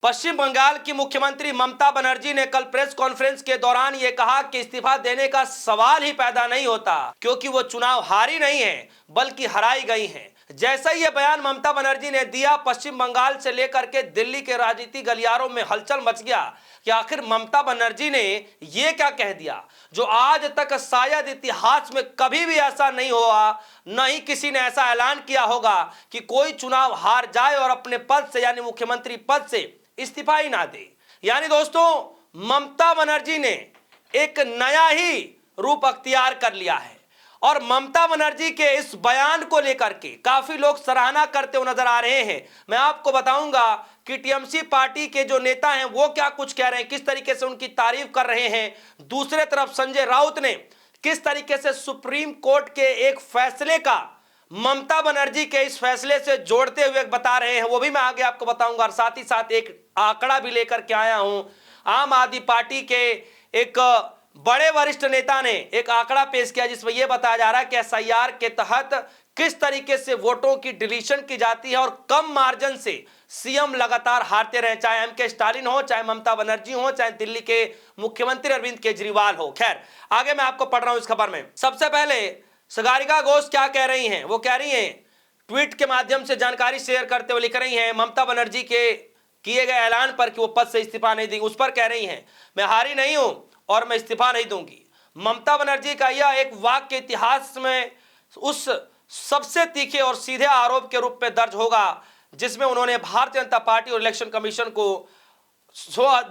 पश्चिम बंगाल की मुख्यमंत्री ममता बनर्जी ने कल प्रेस कॉन्फ्रेंस के दौरान यह कहा कि इस्तीफा देने का सवाल ही पैदा नहीं होता, क्योंकि वो चुनाव हारी नहीं है बल्कि हराई गई हैं। जैसा ही यह बयान ममता बनर्जी ने दिया, पश्चिम बंगाल से लेकर के दिल्ली के राजनीतिक गलियारों में हलचल मच गया कि आखिर ममता बनर्जी ने यह क्या कह दिया जो आज तक शायद इतिहास में कभी भी ऐसा नहीं हुआ, न ही किसी ने ऐसा ऐलान किया होगा कि कोई चुनाव हार जाए और अपने पद से यानी मुख्यमंत्री पद से इस्तीफा ही ना दे। यानी दोस्तों, ममता बनर्जी ने एक नया ही रूप अख्तियार कर लिया है और ममता बनर्जी के इस बयान को लेकर के काफी लोग सराहना करते हुए नजर आ रहे हैं। मैं आपको बताऊंगा कि टीएमसी पार्टी के जो नेता हैं वो क्या कुछ कह रहे हैं, किस तरीके से उनकी तारीफ कर रहे हैं। दूसरे तरफ संजय राउत ने किस तरीके से सुप्रीम कोर्ट के एक फैसले का ममता बनर्जी के इस फैसले से जोड़ते हुए बता रहे हैं, वो भी मैं आगे आपको बताऊंगा। और साथ ही साथ एक आंकड़ा भी लेकर के आया हूं। आम आदमी पार्टी के एक बड़े वरिष्ठ नेता ने एक आंकड़ा पेश किया जिसमें यह बताया जा रहा है कि एसआईआर के तहत किस तरीके से वोटों की डिलीशन की जाती है और कम मार्जिन से सीएम लगातार हारते रहे, चाहे एमके स्टालिन हो, चाहे ममता बनर्जी हो, चाहे दिल्ली के मुख्यमंत्री अरविंद केजरीवाल हो। खैर, आगे मैं आपको पढ़ रहा हूं इस खबर में। सबसे पहले सागरिका घोष क्या कह रही हैं, वो कह रही हैं, ट्वीट के माध्यम से जानकारी शेयर करते हुए लिख रही हैं ममता बनर्जी के किए गए ऐलान पर कि वो पद से इस्तीफा नहीं देंगी। उस पर कह रही हैं, मैं हारी नहीं हूं और मैं इस्तीफा नहीं दूंगी। ममता बनर्जी का यह एक वाक्य इतिहास में उस सबसे तीखे और सीधे आरोप के रूप में दर्ज होगा जिसमें उन्होंने भारतीय जनता पार्टी और इलेक्शन कमीशन को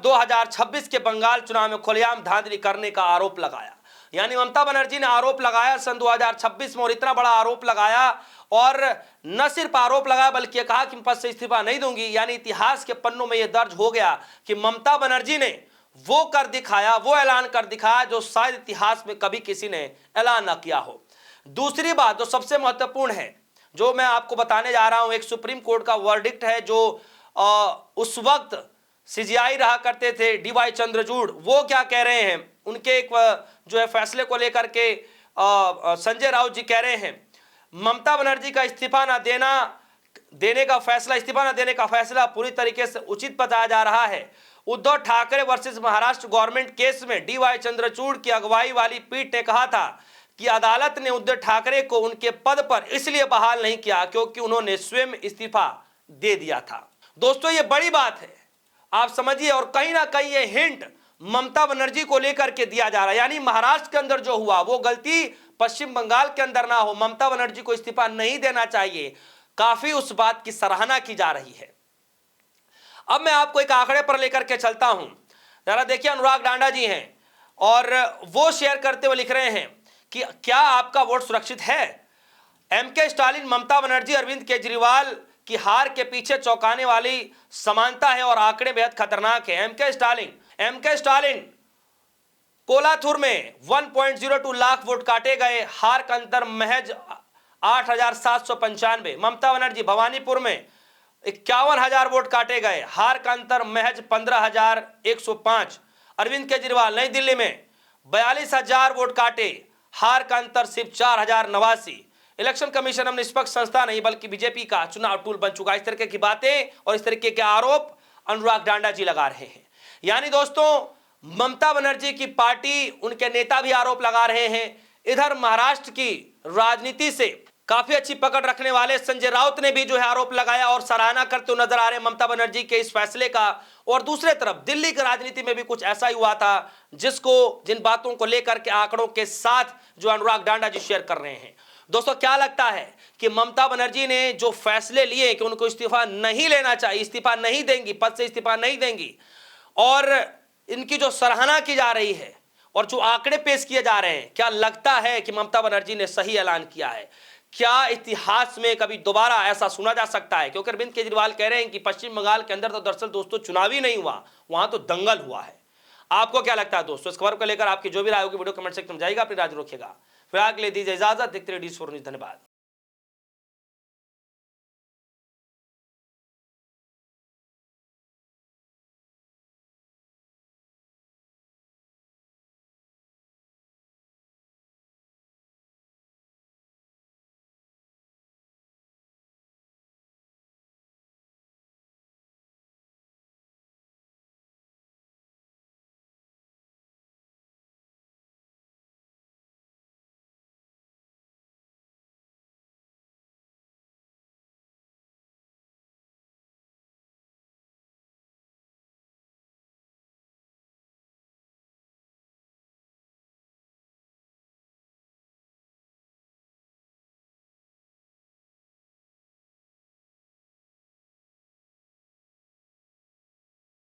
2026 के बंगाल चुनाव में खुलेआम धांधली करने का आरोप लगाया। यानी ममता बनर्जी ने आरोप लगाया सन 2026 में, और इतना बड़ा आरोप लगाया, और न सिर्फ आरोप लगाया बल्कि कहा कि पद से इस्तीफा नहीं दूंगी। यानी इतिहास के पन्नों में यह दर्ज हो गया कि ममता बनर्जी ने वो कर दिखाया, वो ऐलान कर दिखाया जो शायद इतिहास में कभी किसी ने ऐलान न किया हो। दूसरी बात जो सबसे महत्वपूर्ण है, जो मैं आपको बताने जा रहा हूं, एक सुप्रीम कोर्ट का वर्डिक्ट है जो उस वक्त सीजीआई रहा करते थे डीवाई चंद्रचूड़, वो क्या कह रहे हैं, उनके एक जो है फैसले को लेकर के संजय राउत जी कह रहे हैं ममता बनर्जी का इस्तीफा देने का फैसला पूरी तरीके से उचित बताया जा रहा है। Uddhav Thackeray versus Maharashtra government case में डीवाई चंद्रचूड़ की अगुवाई वाली पीठ ने कहा था कि अदालत ने उद्धव ठाकरे को उनके पद पर इसलिए बहाल नहीं किया क्योंकि उन्होंने स्वयं इस्तीफा दे दिया था। दोस्तों, ये बड़ी बात है, आप समझिए। और कहीं ना कहीं ये हिंट ममता बनर्जी को लेकर के दिया जा रहा है, यानी महाराष्ट्र के अंदर जो हुआ वो गलती पश्चिम बंगाल के अंदर ना हो। ममता बनर्जी को इस्तीफा नहीं देना चाहिए, काफी उस बात की सराहना की जा रही है। अब मैं आपको एक आंकड़े पर लेकर के चलता हूं, जरा देखिए। अनुराग डांडा जी हैं और वो शेयर करते हुए लिख रहे हैं कि क्या आपका वोट सुरक्षित है? एमके स्टालिन, ममता बनर्जी, अरविंद केजरीवाल की हार के पीछे चौंकाने वाली समानता है और आंकड़े बेहद खतरनाक है। एमके स्टालिन कोलाथुर में 1.02 लाख वोट काटे गए, हार का अंतर महज 8,795। ममता बनर्जी भवानीपुर में 51,000 वोट काटे गए, हार का अंतर महज 15,105। अरविंद केजरीवाल नई दिल्ली में 42,000 वोट काटे, हार का अंतर सिर्फ 4,089। इलेक्शन कमीशन अब निष्पक्ष संस्था नहीं बल्कि बीजेपी का चुनाव टूल बन चुका। इस तरीके की बातें और इस तरीके के आरोप अनुराग डांडा जी लगा रहे हैं। यानी दोस्तों, ममता बनर्जी की पार्टी, उनके नेता भी आरोप लगा रहे हैं। इधर महाराष्ट्र की राजनीति से काफी अच्छी पकड़ रखने वाले संजय राउत ने भी जो है आरोप लगाया और सराहना करते हुए नजर आ रहे हैं ममता बनर्जी के इस फैसले का। और दूसरे तरफ दिल्ली की राजनीति में भी कुछ ऐसा ही हुआ था जिन बातों को लेकर के आंकड़ों के साथ जो अनुराग डांडा जी शेयर कर रहे हैं। दोस्तों, क्या लगता है कि ममता बनर्जी ने जो फैसले लिए कि उनको इस्तीफा नहीं लेना चाहिए, इस्तीफा नहीं देंगी, पद से इस्तीफा नहीं देंगी, और इनकी जो सराहना की जा रही है और जो आंकड़े पेश किए जा रहे हैं, क्या लगता है कि ममता बनर्जी ने सही ऐलान किया है? क्या इतिहास में कभी दोबारा ऐसा सुना जा सकता है? क्योंकि अरविंद केजरीवाल कह रहे हैं कि पश्चिम बंगाल के अंदर तो दरअसल दोस्तों चुनाव ही नहीं हुआ, वहां तो दंगल हुआ है। आपको क्या लगता है दोस्तों? इस खबर को लेकर आपकी जो भी राय होगी वीडियो कमेंट सेक्शन में जाएगा, अपनी राय रखिएगा। फिलहाल के लिए दीजिए इजाजत, देखते रहिए D4 न्यूज़। धन्यवाद।